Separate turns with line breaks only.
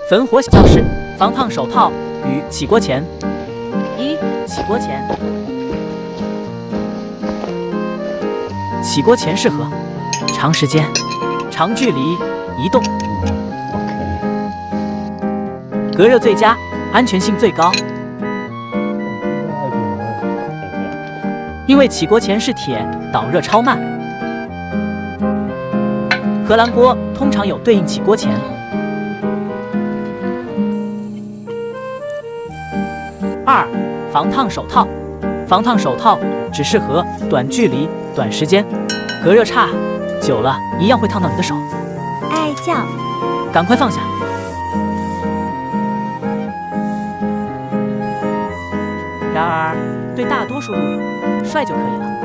焚火教室，防烫手套与起锅前。一、起锅前。起锅前适合长时间、长距离移动，隔热最佳，安全性最高。因为起锅前是铁，导热超慢。荷兰锅通常有对应起锅前。二、防烫手套，防烫手套只适合短距离、短时间，隔热差，久了一样会烫到你的手。
爱叫，
赶快放下。然而，对大多数路友，帅就可以了。